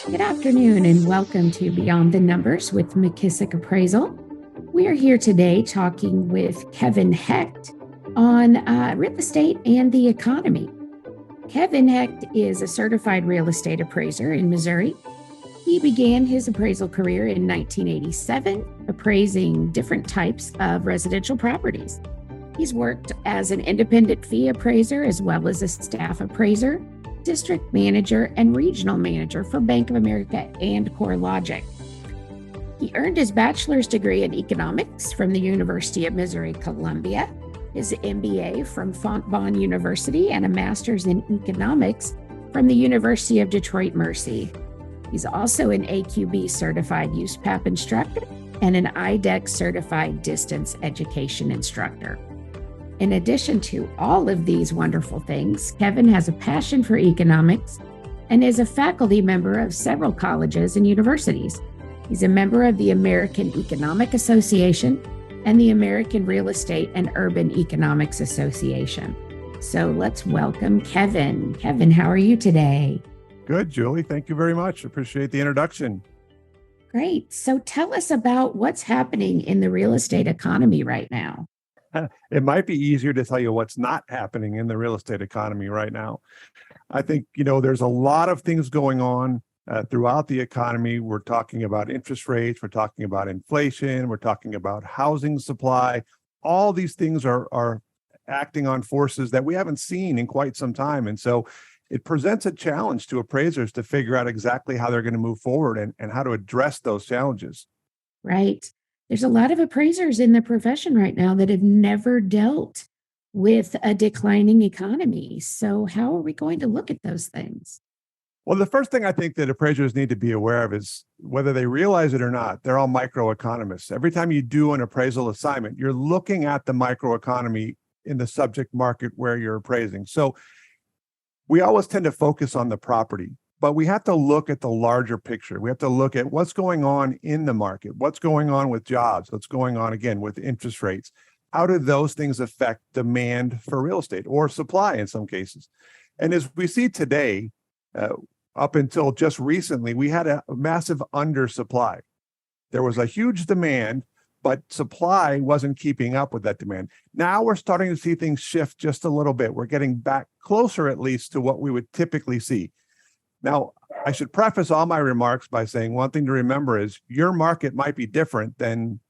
Good afternoon and welcome to Beyond the Numbers with McKissock Appraisal. We are here today talking with Kevin Hecht on real estate and the economy. Kevin Hecht is a certified real estate appraiser in Missouri. He began his appraisal career in 1987, appraising different types of residential properties. He's worked as an independent fee appraiser as well as a staff appraiser, district manager, and regional manager for Bank of America and CoreLogic. He earned his bachelor's degree in economics from the University of Missouri-Columbia, his MBA from Fontbonne University, and a master's in economics from the University of Detroit-Mercy. He's also an AQB certified USPAP instructor and an IDEX certified distance education instructor. In addition to all of these wonderful things, Kevin has a passion for economics and is a faculty member of several colleges and universities. He's a member of the American Economic Association and the American Real Estate and Urban Economics Association. So let's welcome Kevin. Kevin, how are you today? Good, Julie. Thank you very much. Appreciate the introduction. Great. So tell us about what's happening in the real estate economy right now. It might be easier to tell you what's not happening in the real estate economy right now. I think, there's a lot of things going on throughout the economy. We're talking about interest rates. We're talking about inflation. We're talking about housing supply. All these things are acting on forces that we haven't seen in quite some time. And so it presents a challenge to appraisers to figure out exactly how they're going to move forward and how to address those challenges. Right. There's a lot of appraisers in the profession right now that have never dealt with a declining economy. So how are we going to look at those things? Well, the first thing I think that appraisers need to be aware of is whether they realize it or not, they're all microeconomists. Every time you do an appraisal assignment, you're looking at the microeconomy in the subject market where you're appraising. So we always tend to focus on the property, but we have to look at the larger picture. We have to look at what's going on in the market, what's going on with jobs, what's going on, again, with interest rates. How do those things affect demand for real estate or supply in some cases? And as we see today, up until just recently, we had a massive undersupply. There was a huge demand, but supply wasn't keeping up with that demand. Now we're starting to see things shift just a little bit. We're getting back closer, at least, to what we would typically see. Now, I should preface all my remarks by saying one thing to remember is your market might be different than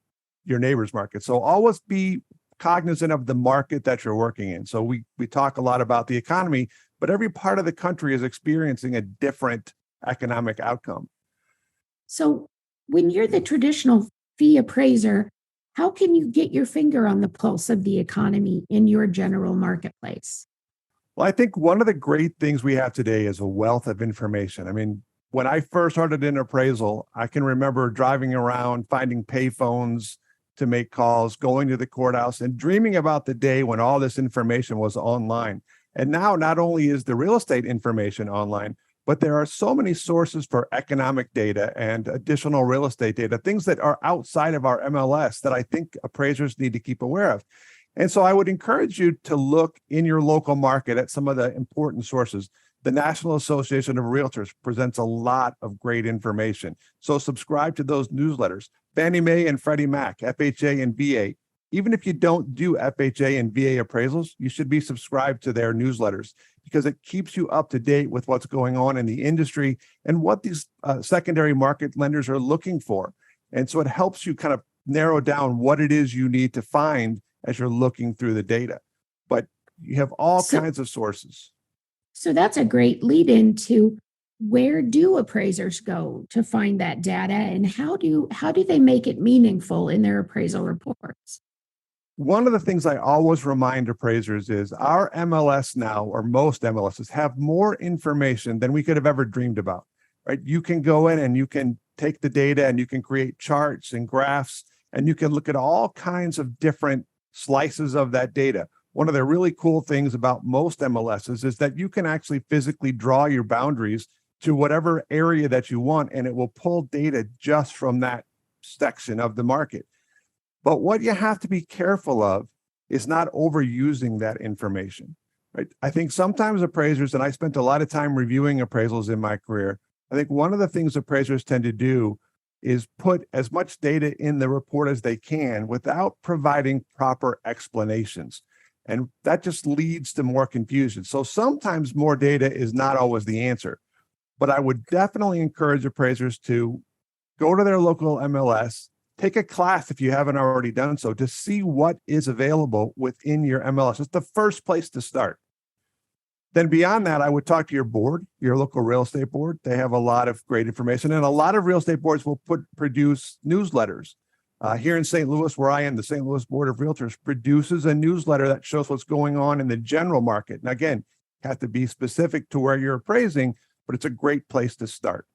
your neighbor's market. So always be cognizant of the market that you're working in. So we talk a lot about the economy, but every part of the country is experiencing a different economic outcome. So when you're the traditional fee appraiser, how can you get your finger on the pulse of the economy in your general marketplace? Well, I think one of the great things we have today is a wealth of information. I mean, when I first started in appraisal, I can remember driving around, finding payphones to make calls, going to the courthouse, and dreaming about the day when all this information was online. And now not only is the real estate information online, but there are so many sources for economic data and additional real estate data, things that are outside of our MLS that I think appraisers need to keep aware of. And so I would encourage you to look in your local market at some of the important sources. The National Association of Realtors presents a lot of great information. So subscribe to those newsletters. Fannie Mae and Freddie Mac, FHA and VA. Even if you don't do FHA and VA appraisals, you should be subscribed to their newsletters because it keeps you up to date with what's going on in the industry and what these secondary market lenders are looking for. And so it helps you kind of narrow down what it is you need to find as you're looking through the data. But you have all kinds of sources. So that's a great lead into where do appraisers go to find that data and how do they make it meaningful in their appraisal reports? One of the things I always remind appraisers is our MLS now, or most MLSs, have more information than we could have ever dreamed about, right? You can go in and you can take the data and you can create charts and graphs, and you can look at all kinds of different slices of that data. One of the really cool things about most MLSs is that you can actually physically draw your boundaries to whatever area that you want, and it will pull data just from that section of the market. But what you have to be careful of is not overusing that information, right? I think sometimes appraisers, and I spent a lot of time reviewing appraisals in my career, I think one of the things appraisers tend to do is put as much data in the report as they can without providing proper explanations. And that just leads to more confusion. So sometimes more data is not always the answer. But I would definitely encourage appraisers to go to their local MLS, take a class if you haven't already done so, to see what is available within your MLS. It's the first place to start. Then beyond that, I would talk to your board, your local real estate board. They have a lot of great information, and a lot of real estate boards will produce newsletters. Here in St. Louis, where I am, the St. Louis Board of Realtors produces a newsletter that shows what's going on in the general market. And again, you have to be specific to where you're appraising, but it's a great place to start.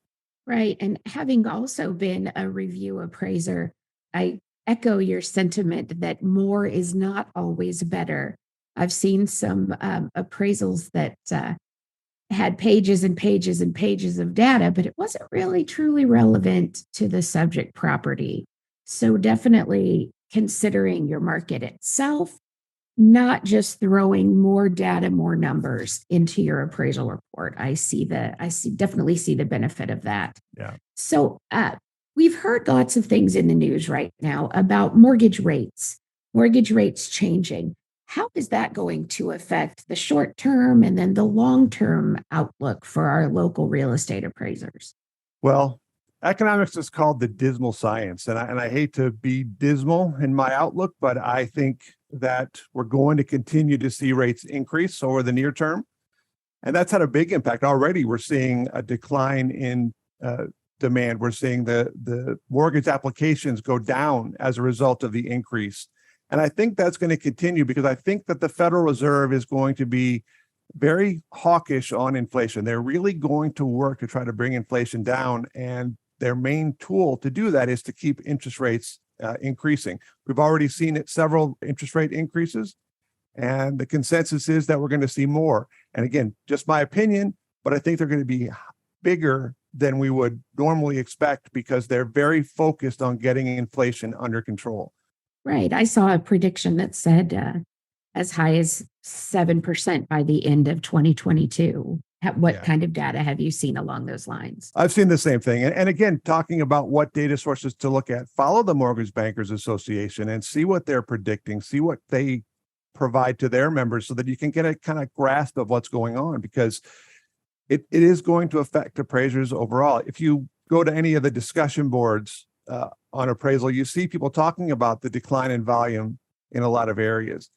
Right. And having also been a review appraiser, I echo your sentiment that more is not always better. I've seen some appraisals that had pages and pages and pages of data, but it wasn't really truly relevant to the subject property. So definitely considering your market itself, not just throwing more data, more numbers into your appraisal report. Definitely see the benefit of that. Yeah. So we've heard lots of things in the news right now about mortgage rates changing. How is that going to affect the short term and then the long term outlook for our local real estate appraisers? Well, economics is called the dismal science. And I hate to be dismal in my outlook, but I think that we're going to continue to see rates increase over the near term. And that's had a big impact. Already we're seeing a decline in demand. We're seeing the mortgage applications go down as a result of the increase. And I think that's going to continue because I think that the Federal Reserve is going to be very hawkish on inflation. They're really going to work to try to bring inflation down. And their main tool to do that is to keep interest rates increasing. We've already seen several interest rate increases, and the consensus is that we're going to see more. And again, just my opinion, but I think they're going to be bigger than we would normally expect because they're very focused on getting inflation under control. Right. I saw a prediction that said as high as 7% by the end of 2022. What kind of data have you seen along those lines? I've seen the same thing. And again, talking about what data sources to look at, follow the Mortgage Bankers Association and see what they're predicting, see what they provide to their members so that you can get a kind of grasp of what's going on, because it is going to affect appraisers overall. If you go to any of the discussion boards on appraisal, you see people talking about the decline in volume in a lot of areas.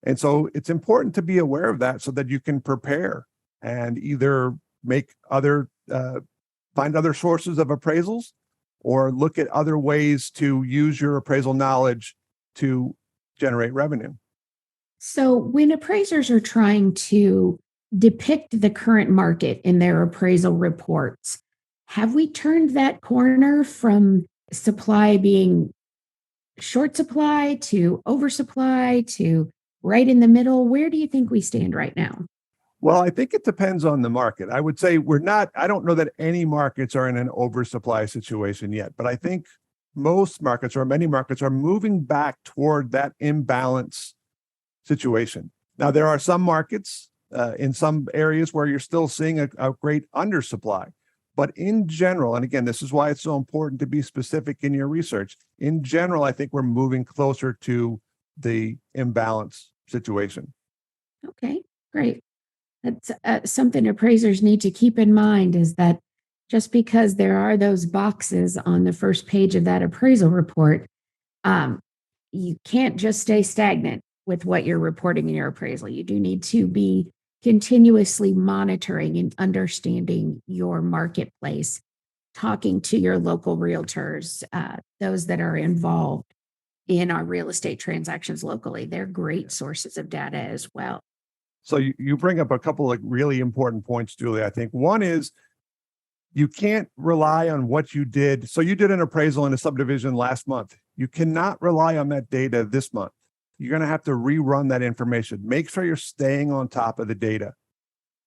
And so it's important to be aware of that so that you can prepare and either find other sources of appraisals or look at other ways to use your appraisal knowledge to generate revenue. So when appraisers are trying to depict the current market in their appraisal reports, have we turned that corner from supply being short supply to oversupply to right in the middle? Where do you think we stand right now? Well, I think it depends on the market. I would say I don't know that any markets are in an oversupply situation yet, but I think most markets or many markets are moving back toward that imbalance situation. Now, there are some markets in some areas where you're still seeing a great undersupply. But in general, and again, this is why it's so important to be specific in your research. In general, I think we're moving closer to the imbalance situation. Okay, great. That's something appraisers need to keep in mind, is that just because there are those boxes on the first page of that appraisal report, you can't just stay stagnant with what you're reporting in your appraisal. You do need to be continuously monitoring and understanding your marketplace, talking to your local realtors, those that are involved in our real estate transactions locally. They're great sources of data as well. So you bring up a couple of really important points, Julie. I think one is you can't rely on what you did. So you did an appraisal in a subdivision last month. You cannot rely on that data this month. You're going to have to rerun that information. Make sure you're staying on top of the data.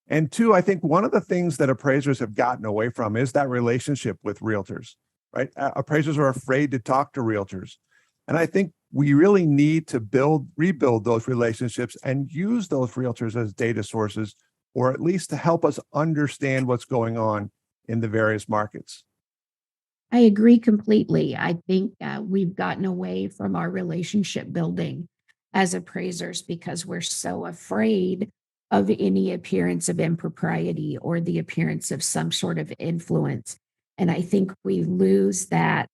And two, I think one of the things that appraisers have gotten away from is that relationship with realtors, right? Appraisers are afraid to talk to realtors. And I think we really need to rebuild those relationships and use those realtors as data sources, or at least to help us understand what's going on in the various markets. I agree completely. I think we've gotten away from our relationship building as appraisers because we're so afraid of any appearance of impropriety or the appearance of some sort of influence. And I think we lose that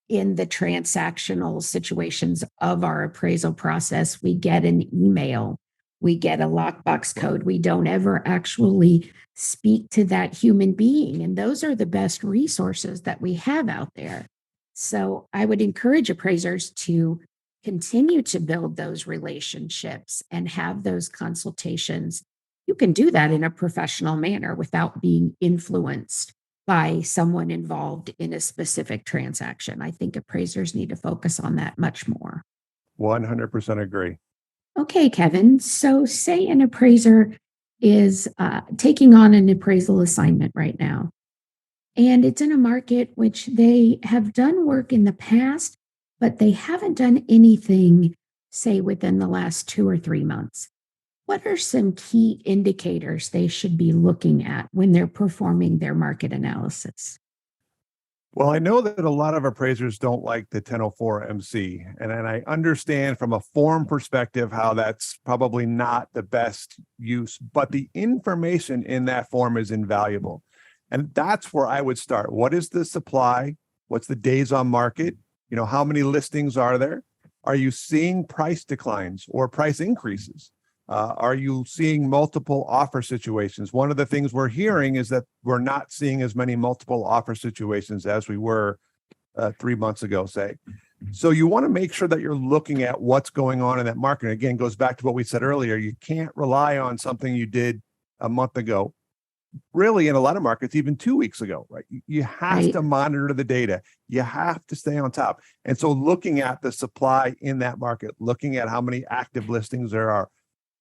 in the transactional situations of our appraisal process. We get an email, we get a lockbox code. We don't ever actually speak to that human being. And those are the best resources that we have out there. So I would encourage appraisers to continue to build those relationships and have those consultations. You can do that in a professional manner without being influenced by someone involved in a specific transaction. I think appraisers need to focus on that much more. 100% agree. Okay, Kevin. So, say an appraiser is taking on an appraisal assignment right now, and it's in a market which they have done work in the past, but they haven't done anything, say, within the last 2 or 3 months. What are some key indicators they should be looking at when they're performing their market analysis? Well, I know that a lot of appraisers don't like the 1004 MC, and I understand from a form perspective how that's probably not the best use, but the information in that form is invaluable. And that's where I would start. What is the supply? What's the days on market? How many listings are there? Are you seeing price declines or price increases? Are you seeing multiple offer situations? One of the things we're hearing is that we're not seeing as many multiple offer situations as we were 3 months ago, say. So you want to make sure that you're looking at what's going on in that market. And again, goes back to what we said earlier. You can't rely on something you did a month ago. Really, in a lot of markets, even 2 weeks ago, right? You have to monitor the data. You have to stay on top. And so looking at the supply in that market, looking at how many active listings there are,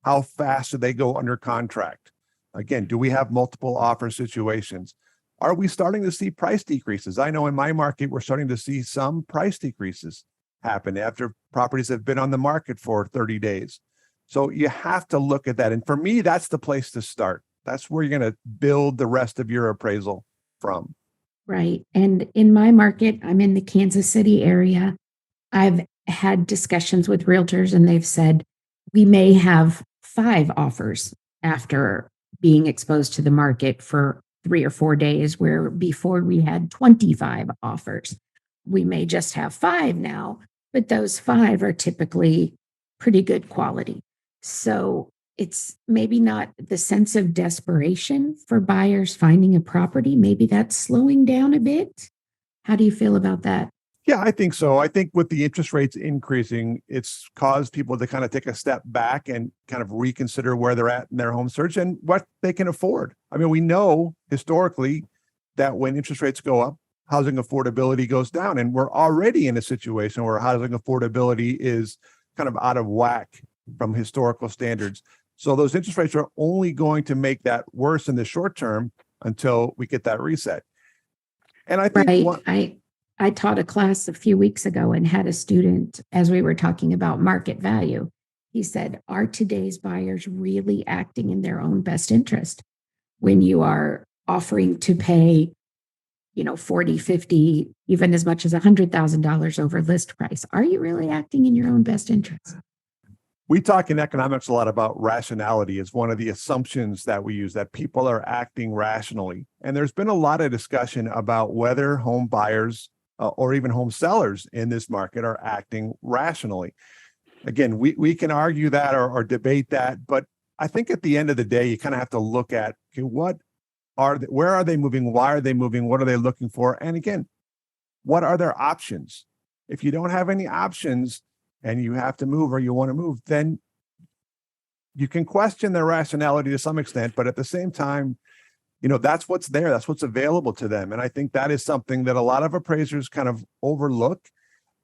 how fast do they go under contract? Again, do we have multiple offer situations? Are we starting to see price decreases? I know in my market, we're starting to see some price decreases happen after properties have been on the market for 30 days. So you have to look at that. And for me, that's the place to start. That's where you're going to build the rest of your appraisal from. Right. And in my market, I'm in the Kansas City area. I've had discussions with realtors and they've said we may have 5 offers after being exposed to the market for 3 or 4 days, where before we had 25 offers. We may just have 5 now, but those 5 are typically pretty good quality. So it's maybe not the sense of desperation for buyers finding a property. Maybe that's slowing down a bit. How do you feel about that? Yeah, I think so. I think with the interest rates increasing, it's caused people to kind of take a step back and kind of reconsider where they're at in their home search and what they can afford. I mean, we know historically that when interest rates go up, housing affordability goes down. And we're already in a situation where housing affordability is kind of out of whack from historical standards. So those interest rates are only going to make that worse in the short term until we get that reset. And I think I taught a class a few weeks ago and had a student, as we were talking about market value, he said, are today's buyers really acting in their own best interest when you are offering to pay, 40, 50, even as much as $100,000 over list price? Are you really acting in your own best interest? We talk in economics a lot about rationality as one of the assumptions that we use, that people are acting rationally. And there's been a lot of discussion about whether home buyers or even home sellers in this market are acting rationally. Again, we can argue that or debate that, but I think at the end of the day, you kind of have to look at, okay, where are they moving? Why are they moving? What are they looking for? And again, what are their options? If you don't have any options and you have to move or you want to move, then you can question their rationality to some extent, but at the same time, that's what's there. That's what's available to them. And I think that is something that a lot of appraisers kind of overlook,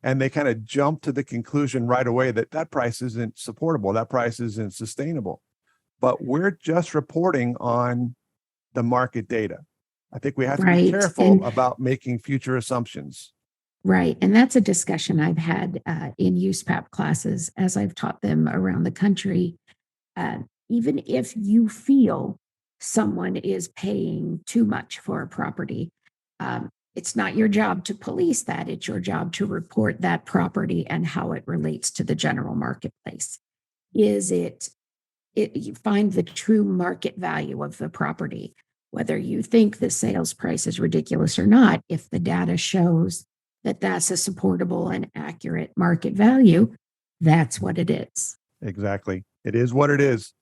and they kind of jump to the conclusion right away that that price isn't supportable. That price isn't sustainable. But we're just reporting on the market data. I think we have to be careful about making future assumptions. Right. And that's a discussion I've had in USPAP classes as I've taught them around the country. Even if you feel someone is paying too much for a property. It's not your job to police that. It's your job to report that property and how it relates to the general marketplace. Is you find the true market value of the property, whether you think the sales price is ridiculous or not. If the data shows that that's a supportable and accurate market value, that's what it is. Exactly. It is what it is,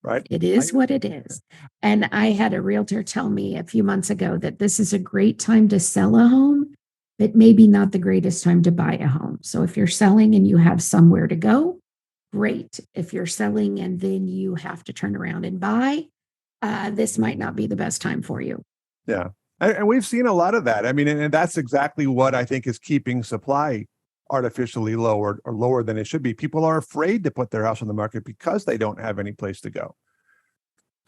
right? It is what it is. And I had a realtor tell me a few months ago that this is a great time to sell a home, but maybe not the greatest time to buy a home. So if you're selling and you have somewhere to go, great. If you're selling and then you have to turn around and buy, this might not be the best time for you. Yeah. And we've seen a lot of that. I mean, and that's exactly what I think is keeping supply artificially lower or lower than it should be. People are afraid to put their house on the market because they don't have any place to go.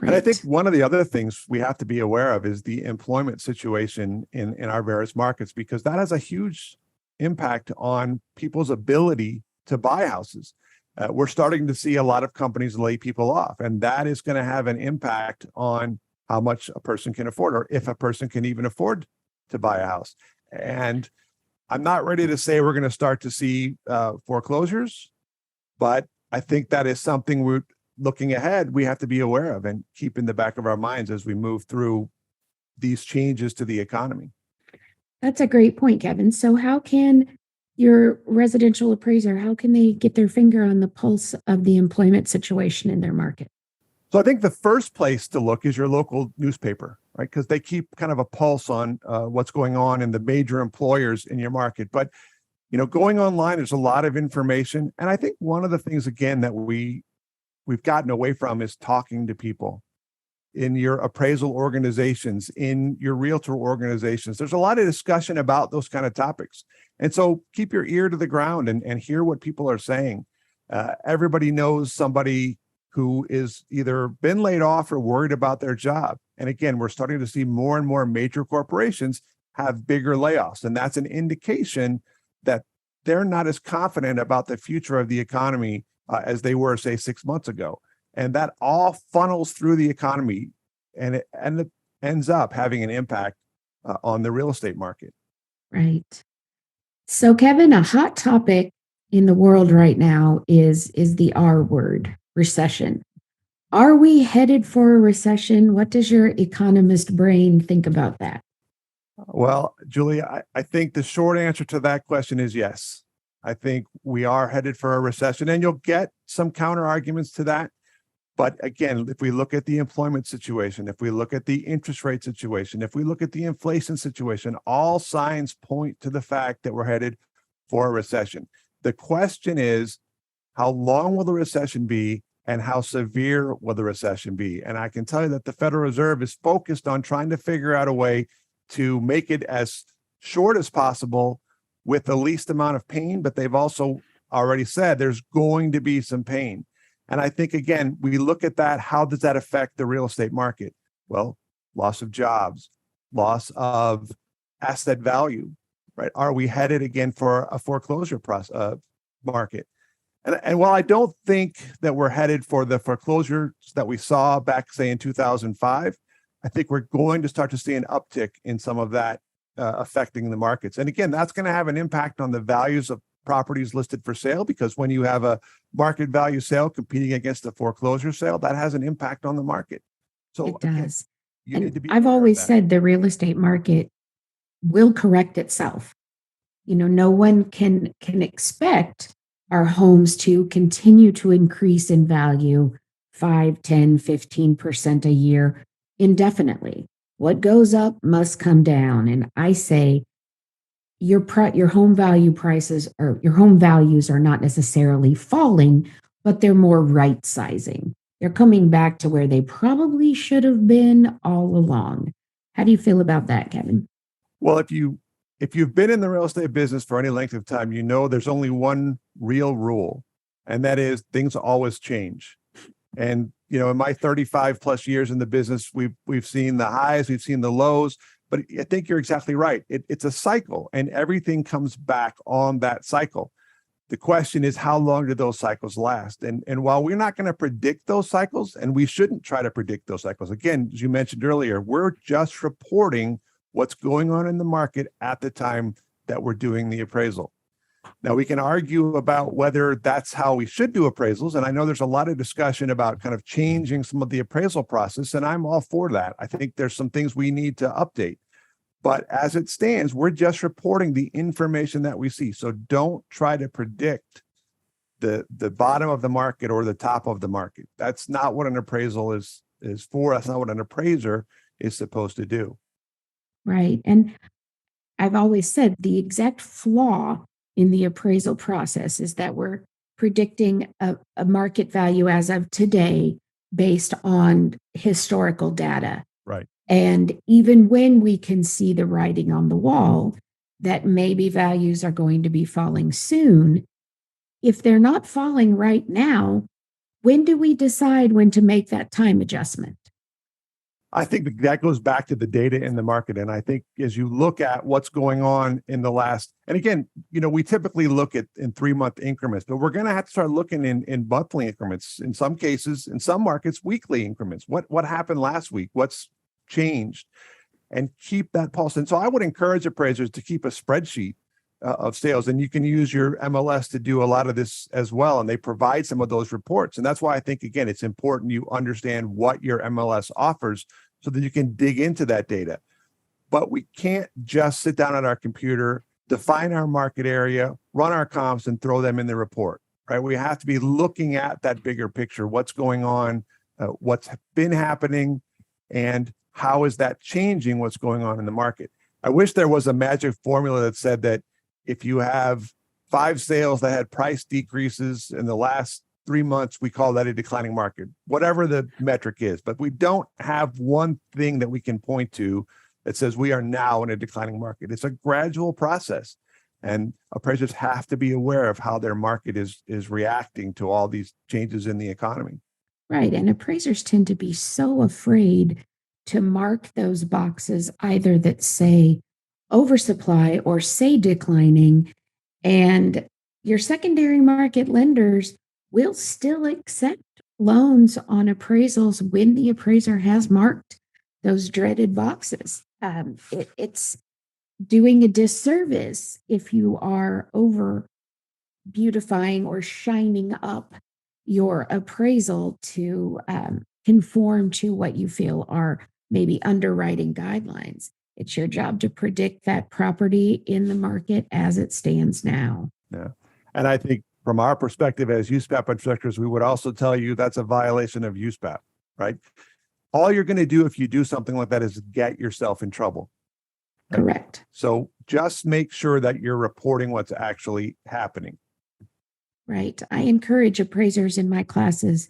Right. And I think one of the other things we have to be aware of is the employment situation in our various markets, because that has a huge impact on people's ability to buy houses. We're starting to see a lot of companies lay people off, and that is going to have an impact on how much a person can afford, or if a person can even afford to buy a house. And I'm not ready to say we're going to start to see foreclosures, but I think that is something we're looking ahead, we have to be aware of and keep in the back of our minds as we move through these changes to the economy. That's a great point, Kevin. So how can your residential appraiser, how can they get their finger on the pulse of the employment situation in their market? So I think the first place to look is your local newspaper, right? Because they keep kind of a pulse on what's going on in the major employers in your market. But, going online, there's a lot of information. And I think one of the things, again, that we've gotten away from is talking to people in your appraisal organizations, in your realtor organizations. There's a lot of discussion about those kind of topics. And so keep your ear to the ground and hear what people are saying. Everybody knows somebody who is either been laid off or worried about their job. And again, we're starting to see more and more major corporations have bigger layoffs. And that's an indication that they're not as confident about the future of the economy as they were, say, 6 months ago. And that all funnels through the economy, and it ends up having an impact on the real estate market. Right. So, Kevin, a hot topic in the world right now is the R word, recession. Are we headed for a recession? What does your economist brain think about that? Well, Julia, I think the short answer to that question is yes. I think we are headed for a recession, and you'll get some counter arguments to that. But again, if we look at the employment situation, if we look at the interest rate situation, if we look at the inflation situation, all signs point to the fact that we're headed for a recession. The question is, how long will the recession be, and how severe will the recession be? And I can tell you that the Federal Reserve is focused on trying to figure out a way to make it as short as possible with the least amount of pain, but they've also already said there's going to be some pain. And I think, again, we look at that, how does that affect the real estate market? Well, loss of jobs, loss of asset value, right? Are we headed again for a foreclosure market? And while I don't think that we're headed for the foreclosures that we saw back, say, in 2005, I think we're going to start to see an uptick in some of that affecting the markets. And again, that's going to have an impact on the values of properties listed for sale, because when you have a market value sale competing against a foreclosure sale, that has an impact on the market. So it does. You need to be I've always said the real estate market will correct itself. No one can expect our homes to continue to increase in value 5, 10, 15% a year indefinitely. What goes up must come down. And I say your home value prices, or your home values, are not necessarily falling, but they're more right-sizing. They're coming back to where they probably should have been all along. How do you feel about that, Kevin? Well, if you've been in the real estate business for any length of time, there's only one real rule, and that is things always change. And in my 35 plus years in the business, we've seen the highs, we've seen the lows, but I think you're exactly right. It's a cycle, and everything comes back on that cycle. The question is, how long do those cycles last? And while we're not going to predict those cycles, and we shouldn't try to predict those cycles, again, as you mentioned earlier, we're just reporting what's going on in the market at the time that we're doing the appraisal. Now, we can argue about whether that's how we should do appraisals. And I know there's a lot of discussion about kind of changing some of the appraisal process, and I'm all for that. I think there's some things we need to update. But as it stands, we're just reporting the information that we see. So don't try to predict the bottom of the market or the top of the market. That's not what an appraisal is for. That's not what an appraiser is supposed to do. Right. And I've always said the exact flaw in the appraisal process is that we're predicting a market value as of today based on historical data. Right. And even when we can see the writing on the wall that maybe values are going to be falling soon, if they're not falling right now, when do we decide when to make that time adjustment? I think that goes back to the data in the market. And I think as you look at what's going on in the last, and again, we typically look at in 3-month increments, but we're going to have to start looking in monthly increments. In some cases, in some markets, weekly increments. What happened last week? What's changed? And keep that pulse. And so I would encourage appraisers to keep a spreadsheet of sales, and you can use your MLS to do a lot of this as well. And they provide some of those reports. And that's why I think, again, it's important you understand what your MLS offers so that you can dig into that data. But we can't just sit down at our computer, define our market area, run our comps, and throw them in the report, right? We have to be looking at that bigger picture, what's going on, what's been happening, and how is that changing what's going on in the market. I wish there was a magic formula that said that if you have 5 sales that had price decreases in the last 3 months, we call that a declining market, whatever the metric is. But we don't have one thing that we can point to that says we are now in a declining market. It's a gradual process. And appraisers have to be aware of how their market is reacting to all these changes in the economy. Right. And appraisers tend to be so afraid to mark those boxes either that say oversupply or say declining. And your secondary market lenders will still accept loans on appraisals when the appraiser has marked those dreaded boxes. It's doing a disservice if you are over beautifying or shining up your appraisal to conform to what you feel are maybe underwriting guidelines. It's your job to predict that property in the market as it stands now. Yeah. And I think from our perspective as USPAP instructors, we would also tell you that's a violation of USPAP, right? All you're going to do if you do something like that is get yourself in trouble. Right? Correct. So just make sure that you're reporting what's actually happening. Right. I encourage appraisers in my classes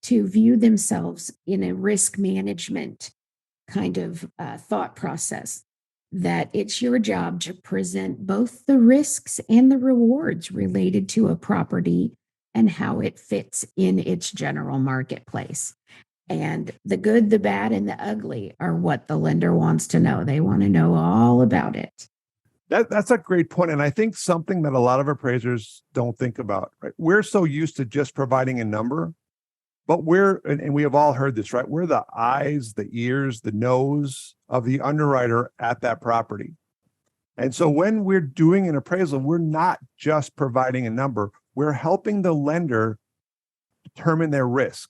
to view themselves in a risk management kind of thought process, that it's your job to present both the risks and the rewards related to a property and how it fits in its general marketplace. And the good, the bad, and the ugly are what the lender wants to know. They want to know all about it. That's a great point. And I think something that a lot of appraisers don't think about, right? We're so used to just providing a number, but and we have all heard this, right? We're the eyes, the ears, the nose of the underwriter at that property. And so when we're doing an appraisal, we're not just providing a number, we're helping the lender determine their risk.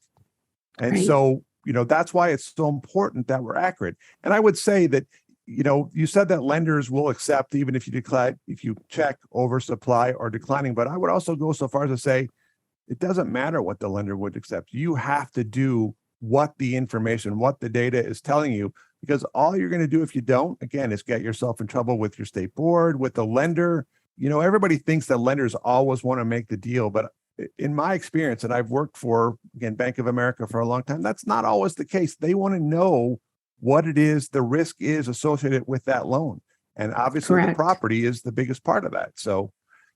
And Right. so, that's why it's so important that we're accurate. And I would say that, you said that lenders will accept even if you check oversupply or declining, but I would also go so far as to say, it doesn't matter what the lender would accept. You have to do what the data is telling you, because all you're going to do if you don't, again, is get yourself in trouble with your state board, with the lender. Everybody thinks that lenders always want to make the deal, but in my experience, and I've worked for, again, Bank of America for a long time, that's not always the case. They want to know what it is, the risk is associated with that loan. And obviously Correct. the property is the biggest part of that. So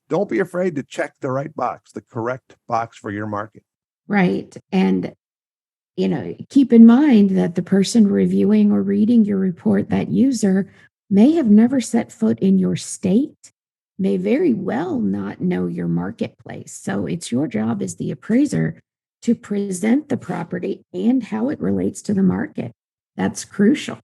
don't be afraid to check the right box, the correct box for your market. Right. And, keep in mind that the person reviewing or reading your report, that user may have never set foot in your state, may very well not know your marketplace. So it's your job as the appraiser to present the property and how it relates to the market. That's crucial.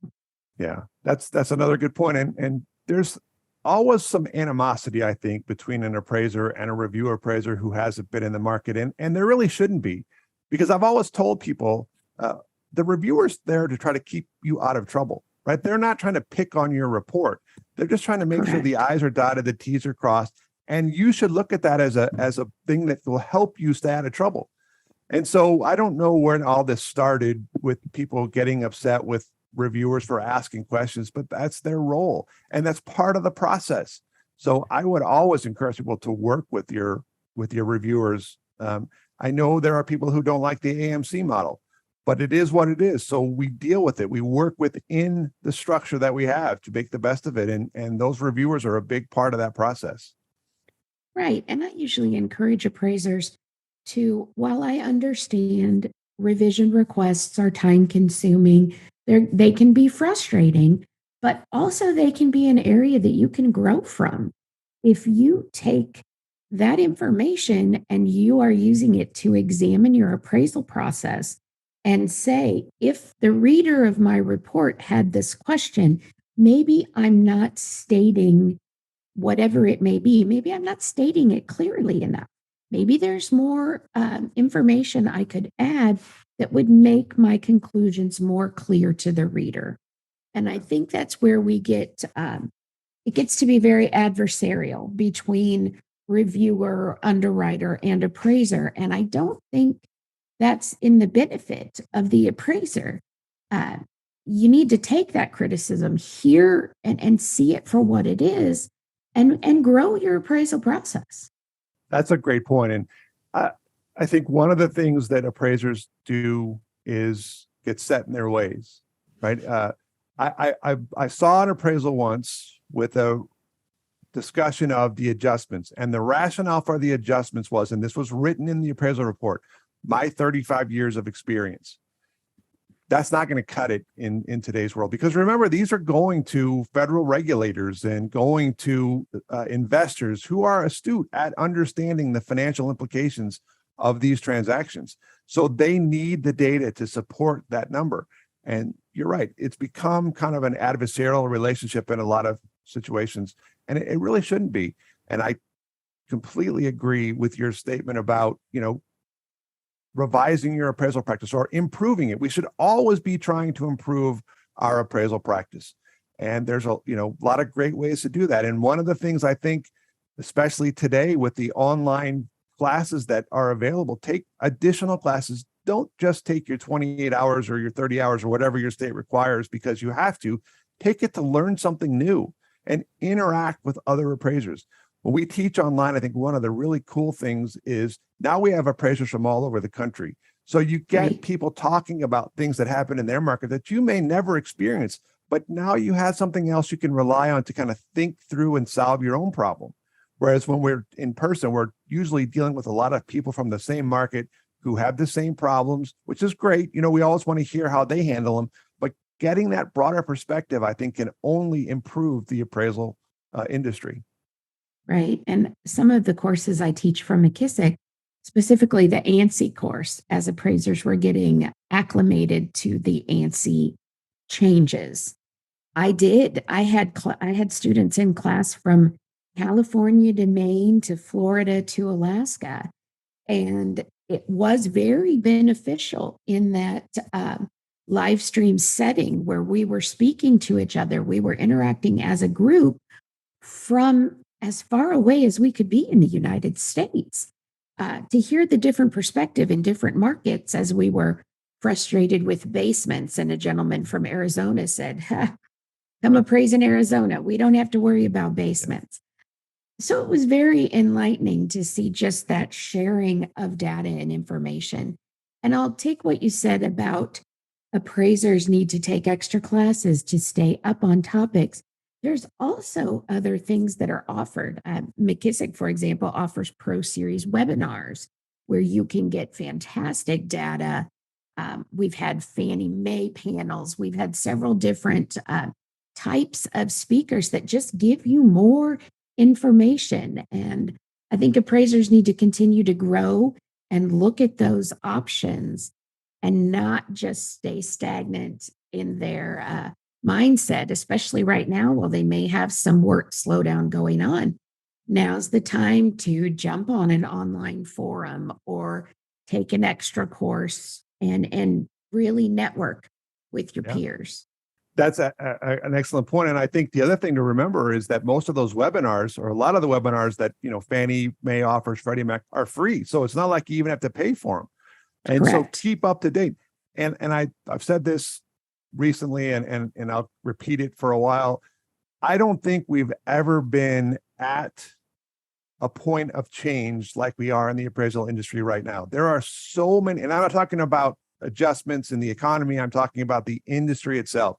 Yeah, that's another good point. And there's always some animosity, I think, between an appraiser and a review appraiser who hasn't been in the market, and there really shouldn't be, because I've always told people the reviewer's there to try to keep you out of trouble, right? They're not trying to pick on your report. They're just trying to make sure the I's are dotted, the T's are crossed, and you should look at that as a thing that will help you stay out of trouble. And so I don't know when all this started with people getting upset with reviewers for asking questions, but that's their role and that's part of the process. So I would always encourage people to work with your reviewers. I know there are people who don't like the AMC model, but it is what it is. So we deal with it. We work within the structure that we have to make the best of it. And those reviewers are a big part of that process. Right. And I usually encourage appraisers to, while I understand revision requests are time consuming, they can be frustrating, but also they can be an area that you can grow from. If you take that information and you are using it to examine your appraisal process and say, if the reader of my report had this question, maybe I'm not stating whatever it may be. Maybe I'm not stating it clearly enough. Maybe there's more information I could add that would make my conclusions more clear to the reader. And I think that's where we get, it gets to be very adversarial between reviewer, underwriter, and appraiser. And I don't think that's in the benefit of the appraiser. Uh, you need to take that criticism, hear and see it for what it is, and grow your appraisal process. That's a great point. And I think one of the things that appraisers do is get set in their ways, right? I saw an appraisal once with a discussion of the adjustments, and the rationale for the adjustments was, and this was written in the appraisal report, my 35 years of experience. That's not going to cut it in today's world, because remember, these are going to federal regulators and going to investors who are astute at understanding the financial implications of these transactions. So they need the data to support that number. And you're right, it's become kind of an adversarial relationship in a lot of situations, and it really shouldn't be. And I completely agree with your statement about, revising your appraisal practice or improving it. We should always be trying to improve our appraisal practice. And there's a lot of great ways to do that. And one of the things I think, especially today with the online classes that are available, take additional classes. Don't just take your 28 hours or your 30 hours or whatever your state requires because you have to. Take it to learn something new and interact with other appraisers. When we teach online, I think one of the really cool things is now we have appraisers from all over the country. So you get people talking about things that happen in their market that you may never experience, but now you have something else you can rely on to kind of think through and solve your own problem. Whereas when we're in person, we're usually dealing with a lot of people from the same market who have the same problems, which is great. We always want to hear how they handle them, but getting that broader perspective, I think, can only improve the appraisal industry. Right. And some of the courses I teach from McKissock, specifically the ANSI course, as appraisers were getting acclimated to the ANSI changes. I did. I had students in class from California to Maine to Florida to Alaska. And it was very beneficial in that live stream setting where we were speaking to each other. We were interacting as a group from as far away as we could be in the United States to hear the different perspective in different markets as we were frustrated with basements. And a gentleman from Arizona said, come appraise in Arizona. We don't have to worry about basements. So it was very enlightening to see just that sharing of data and information. And I'll take what you said about appraisers need to take extra classes to stay up on topics. There's also other things that are offered. McKissock, for example, offers Pro Series webinars where you can get fantastic data. We've had Fannie Mae panels. We've had several different types of speakers that just give you more information. And I think appraisers need to continue to grow and look at those options and not just stay stagnant in their mindset, especially right now, while they may have some work slowdown going on. Now's the time to jump on an online forum or take an extra course and really network with your peers. That's an excellent point. And I think the other thing to remember is that most of those webinars, or a lot of the webinars that, Fannie Mae offers, Freddie Mac, are free. So it's not like you even have to pay for them. And Correct. So keep up to date. And I've said this recently, and I'll repeat it for a while. I don't think we've ever been at a point of change like we are in the appraisal industry right now. There are so many, and I'm not talking about adjustments in the economy. I'm talking about the industry itself.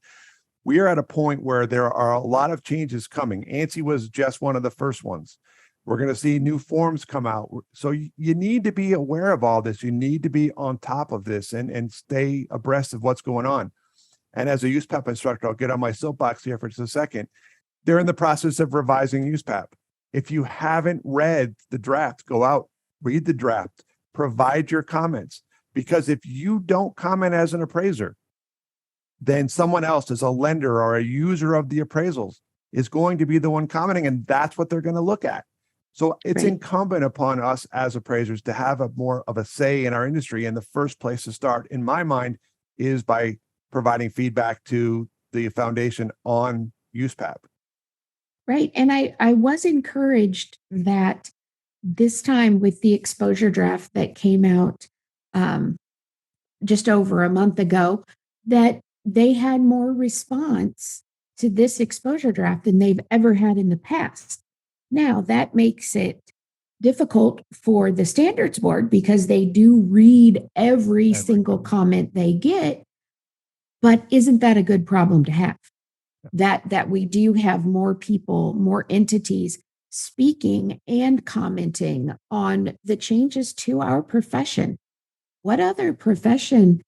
We are at a point where there are a lot of changes coming. ANSI was just one of the first ones. We're going to see new forms come out. So you need to be aware of all this. You need to be on top of this and stay abreast of what's going on. And as a USPAP instructor, I'll get on my soapbox here for just a second. They're in the process of revising USPAP. If you haven't read the draft, go out, read the draft, provide your comments. Because if you don't comment as an appraiser, then someone else, as a lender or a user of the appraisals, is going to be the one commenting, and that's what they're going to look at. So it's incumbent upon us as appraisers to have a more of a say in our industry. And the first place to start, in my mind, is by providing feedback to the foundation on USPAP. Right. And I was encouraged that this time with the exposure draft that came out just over a month ago, that they had more response to this exposure draft than they've ever had in the past. Now, that makes it difficult for the standards board because they do read every single comment they get. But isn't that a good problem to have? That we do have more people, more entities speaking and commenting on the changes to our profession. What other profession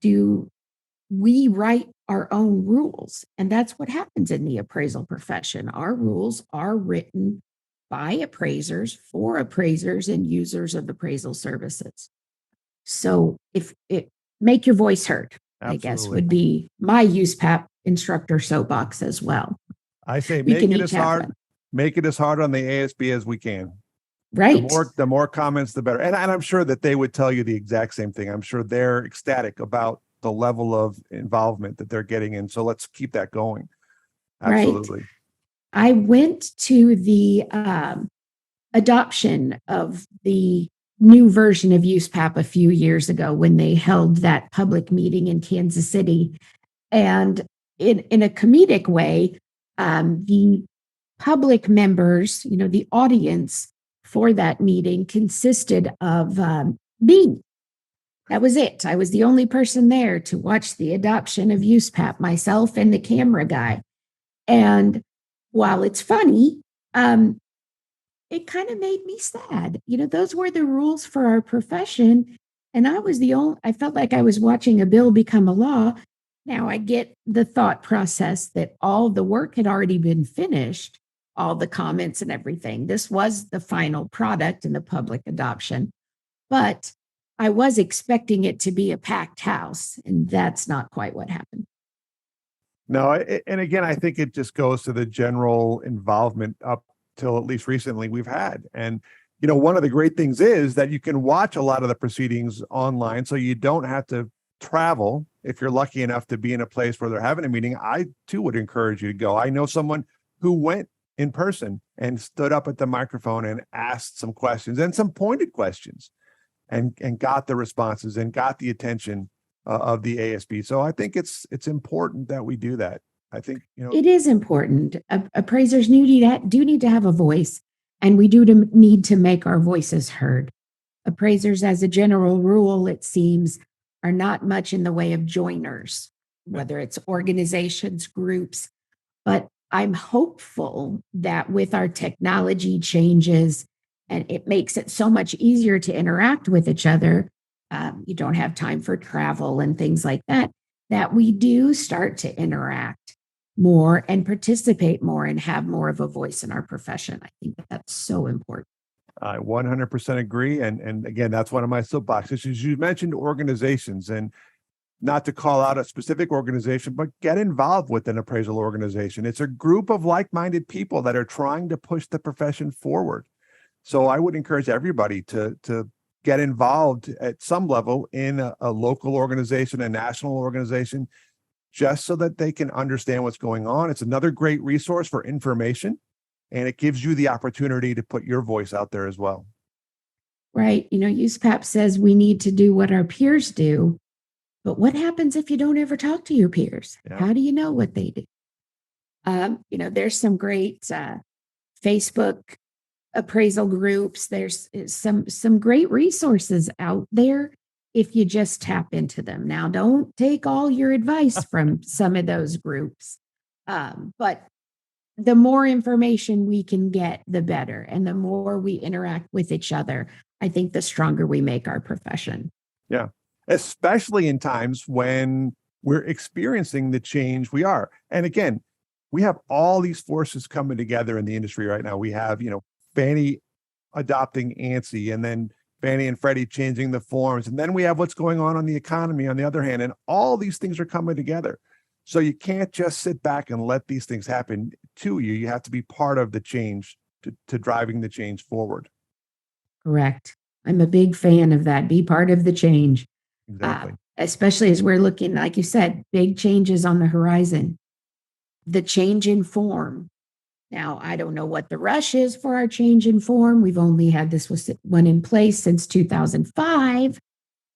do we write our own rules? And that's what happens in the appraisal profession. Our rules are written by appraisers for appraisers and users of appraisal services. So if it make your voice heard, I guess would be my USPAP instructor soapbox as well. I say make it as hard on the ASB as we can. Right. The more comments, the better. And I'm sure that they would tell you the exact same thing. I'm sure they're ecstatic about the level of involvement that they're getting in. So let's keep that going. Absolutely. Right. I went to the adoption of the new version of USPAP a few years ago when they held that public meeting in Kansas City. And in a comedic way, the public members, the audience for that meeting consisted of me. That was it. I was the only person there to watch the adoption of USPAP, myself and the camera guy. And while it's funny, it kind of made me sad. Those were the rules for our profession. And I felt like I was watching a bill become a law. Now I get the thought process that all the work had already been finished, all the comments and everything. This was the final product in the public adoption. But I was expecting it to be a packed house, and that's not quite what happened. No, and again, I think it just goes to the general involvement up till at least recently we've had. And, one of the great things is that you can watch a lot of the proceedings online, so you don't have to travel. If you're lucky enough to be in a place where they're having a meeting, I too would encourage you to go. I know someone who went in person and stood up at the microphone and asked some questions, and some pointed questions, and got the responses and got the attention of the ASB. So I think it's important that we do that. I think, it is important. Appraisers do need to have a voice, and we do need to make our voices heard. Appraisers, as a general rule, it seems, are not much in the way of joiners, whether it's organizations, groups. But I'm hopeful that with our technology changes, and it makes it so much easier to interact with each other, you don't have time for travel and things like that, that we do start to interact. more and participate more and have more of a voice in our profession. I think that's so important. I 100% agree. And again, that's one of my soapboxes. You mentioned organizations, and not to call out a specific organization, but get involved with an appraisal organization. It's a group of like-minded people that are trying to push the profession forward. So I would encourage everybody to get involved at some level in a local organization, a national organization, just so that they can understand what's going on. It's another great resource for information, and it gives you the opportunity to put your voice out there as well. Right. USPAP says we need to do what our peers do, but what happens if you don't ever talk to your peers? Yeah. How do you know what they do? There's some great Facebook appraisal groups. There's some great resources out there if you just tap into them. Now, don't take all your advice from some of those groups, but the more information we can get, the better. And the more we interact with each other, I think the stronger we make our profession. Yeah, especially in times when we're experiencing the change we are. And again, we have all these forces coming together in the industry right now. We have, Fannie adopting ANSI, and then Fannie and Freddie changing the forms. And then we have what's going on the economy on the other hand. And all these things are coming together. So you can't just sit back and let these things happen to you. You have to be part of the change to driving the change forward. Correct. I'm a big fan of that. Be part of the change. Exactly. Especially as we're looking, like you said, big changes on the horizon. The change in form. Now, I don't know what the rush is for our change in form. We've only had this one in place since 2005.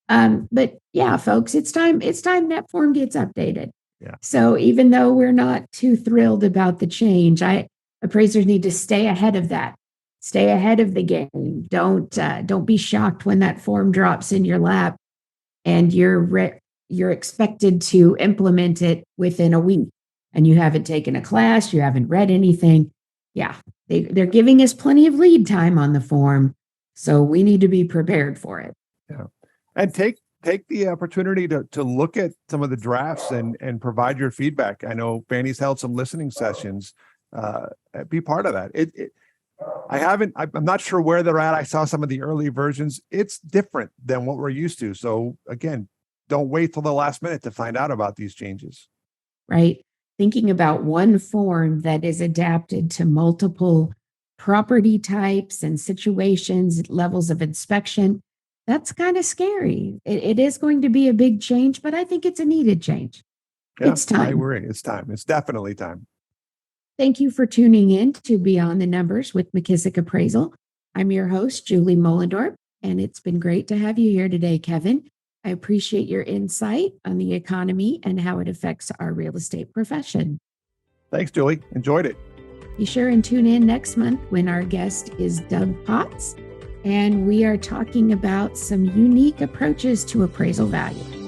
But yeah, folks, it's time that form gets updated. Yeah. So even though we're not too thrilled about the change, appraisers need to stay ahead of that. Stay ahead of the game. Don't be shocked when that form drops in your lap and you're expected to implement it within a week. And you haven't taken a class, you haven't read anything. Yeah, they're giving us plenty of lead time on the form. So we need to be prepared for it. Yeah. And take the opportunity to look at some of the drafts and provide your feedback. I know Fannie's held some listening sessions. Be part of that. I'm not sure where they're at. I saw some of the early versions. It's different than what we're used to. So again, don't wait till the last minute to find out about these changes. Right. Thinking about one form that is adapted to multiple property types and situations, levels of inspection, that's kind of scary. It is going to be a big change, but I think it's a needed change. Yeah, it's time. I agree. It's time. It's definitely time. Thank you for tuning in to Beyond the Numbers with McKissock Appraisal. I'm your host, Julie Mollendorp, and it's been great to have you here today, Kevin. I appreciate your insight on the economy and how it affects our real estate profession. Thanks, Julie. Enjoyed it. Be sure and tune in next month when our guest is Doug Potts, and we are talking about some unique approaches to appraisal value.